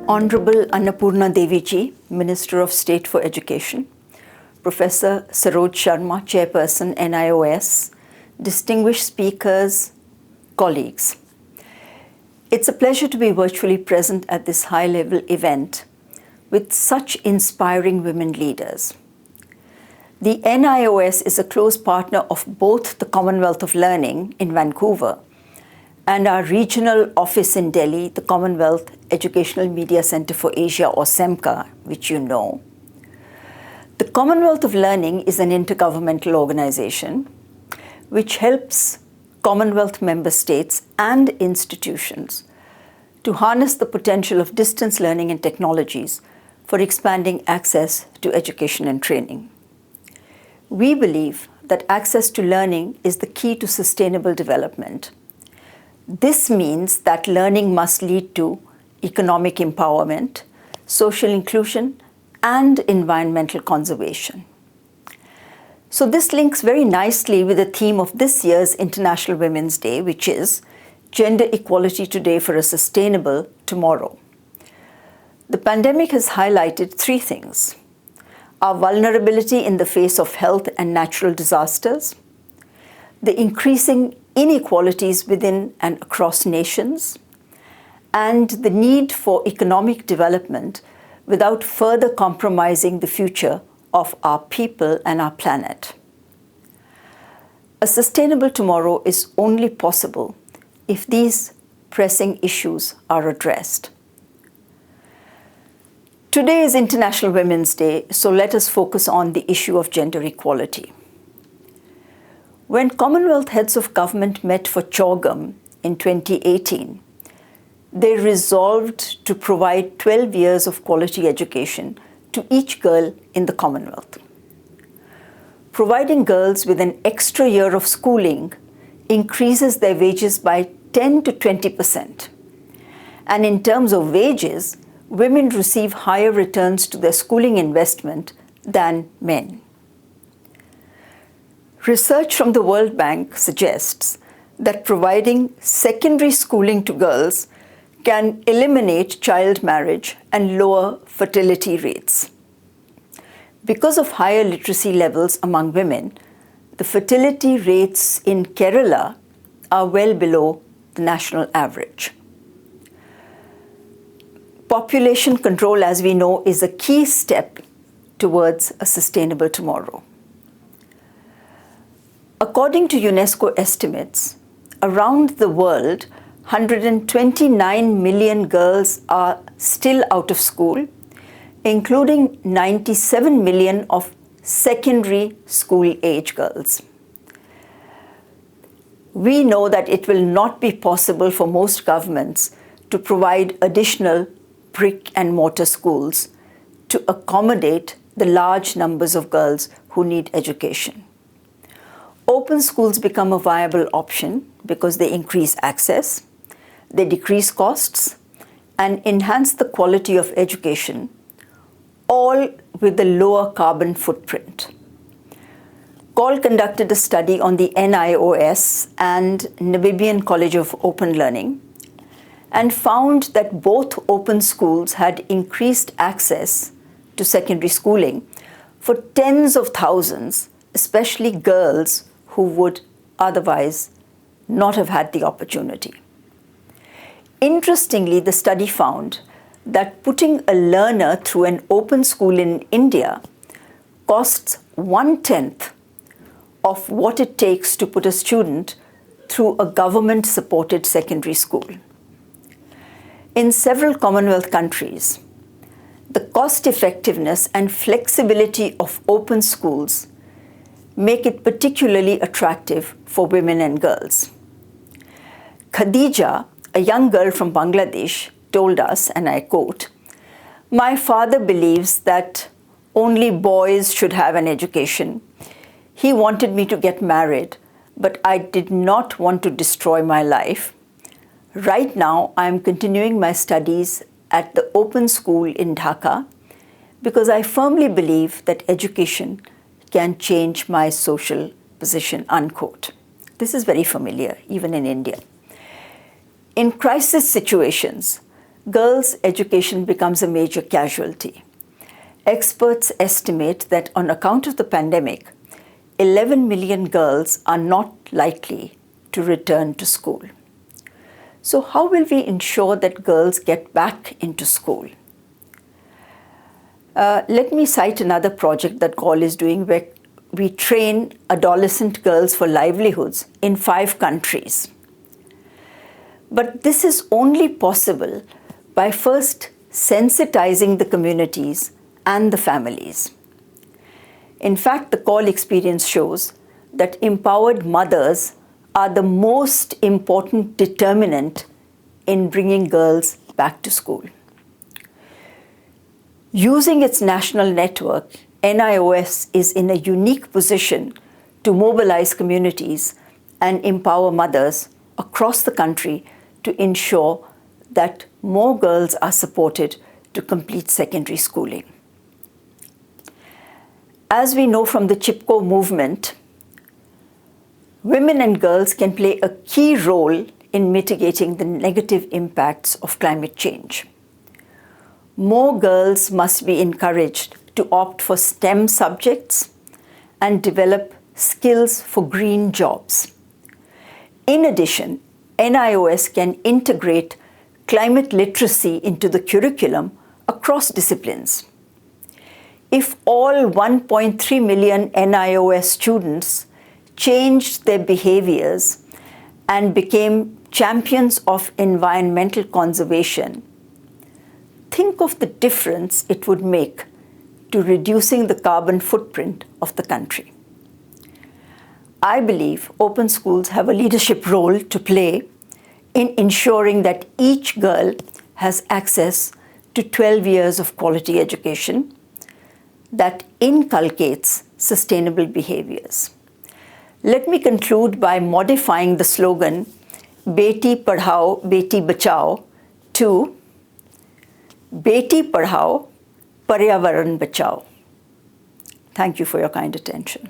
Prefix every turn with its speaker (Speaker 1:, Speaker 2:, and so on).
Speaker 1: Honorable Annapurna Deviji, Minister of State for Education, Professor Saroj Sharma, Chairperson, NIOS, distinguished speakers, colleagues. It's a pleasure to be virtually present at this high-level event with such inspiring women leaders. The NIOS is a close partner of both the Commonwealth of Learning in Vancouver and our regional office in Delhi, the Commonwealth Educational Media Centre for Asia, or CEMCA, which you know. The Commonwealth of Learning is an intergovernmental organization which helps Commonwealth member states and institutions to harness the potential of distance learning and technologies for expanding access to education and training. We believe that access to learning is the key to sustainable development. This means that learning must lead to economic empowerment, social inclusion, and environmental conservation. So this links very nicely with the theme of this year's International Women's Day, which is Gender Equality Today for a Sustainable Tomorrow. The pandemic has highlighted three things: our vulnerability in the face of health and natural disasters, the increasing inequalities within and across nations, and the need for economic development without further compromising the future of our people and our planet. A sustainable tomorrow is only possible if these pressing issues are addressed. Today is International Women's Day, so let us focus on the issue of gender equality. When Commonwealth heads of government met for Chogam in 2018, they resolved to provide 12 years of quality education to each girl in the Commonwealth. Providing girls with an extra year of schooling increases their wages by 10 to 20%. And in terms of wages, women receive higher returns to their schooling investment than men. Research from the World Bank suggests that providing secondary schooling to girls can eliminate child marriage and lower fertility rates. Because of higher literacy levels among women, the fertility rates in Kerala are well below the national average. Population control, as we know, is a key step towards a sustainable tomorrow. According to UNESCO estimates, around the world, 129 million girls are still out of school, including 97 million of secondary school-age girls. We know that it will not be possible for most governments to provide additional brick and mortar schools to accommodate the large numbers of girls who need education. Open schools become a viable option because they increase access, they decrease costs, and enhance the quality of education, all with a lower carbon footprint. COL conducted a study on the NIOS and Namibian College of Open Learning and found that both open schools had increased access to secondary schooling for tens of thousands, especially girls who would otherwise not have had the opportunity. Interestingly, the study found that putting a learner through an open school in India costs 1/10 of what it takes to put a student through a government-supported secondary school. In several Commonwealth countries, the cost-effectiveness and flexibility of open schools make it particularly attractive for women and girls. Khadija, a young girl from Bangladesh, told us, and I quote, "My father believes that only boys should have an education. He wanted me to get married, but I did not want to destroy my life. Right now, I am continuing my studies at the open school in Dhaka because I firmly believe that education can change my social position," unquote. This is very familiar, even in India. In crisis situations, girls' education becomes a major casualty. Experts estimate that on account of the pandemic, 11 million girls are not likely to return to school. So how will we ensure that girls get back into school? Let me cite another project that GAUL is doing where we train adolescent girls for livelihoods in 5 countries. But this is only possible by first sensitizing the communities and the families. In fact, the GAUL experience shows that empowered mothers are the most important determinant in bringing girls back to school. Using its national network, NIOS is in a unique position to mobilize communities and empower mothers across the country to ensure that more girls are supported to complete secondary schooling. As we know from the CHIPCO movement, women and girls can play a key role in mitigating the negative impacts of climate change. More girls must be encouraged to opt for STEM subjects and develop skills for green jobs. In addition, NIOS can integrate climate literacy into the curriculum across disciplines. If all 1.3 million NIOS students changed their behaviors and became champions of environmental conservation, think of the difference it would make to reducing the carbon footprint of the country. I believe open schools have a leadership role to play in ensuring that each girl has access to 12 years of quality education that inculcates sustainable behaviors. Let me conclude by modifying the slogan Beti Padhao, Beti Bachao to Beti Padhao, Paryavaran Bachao. Thank you for your kind attention.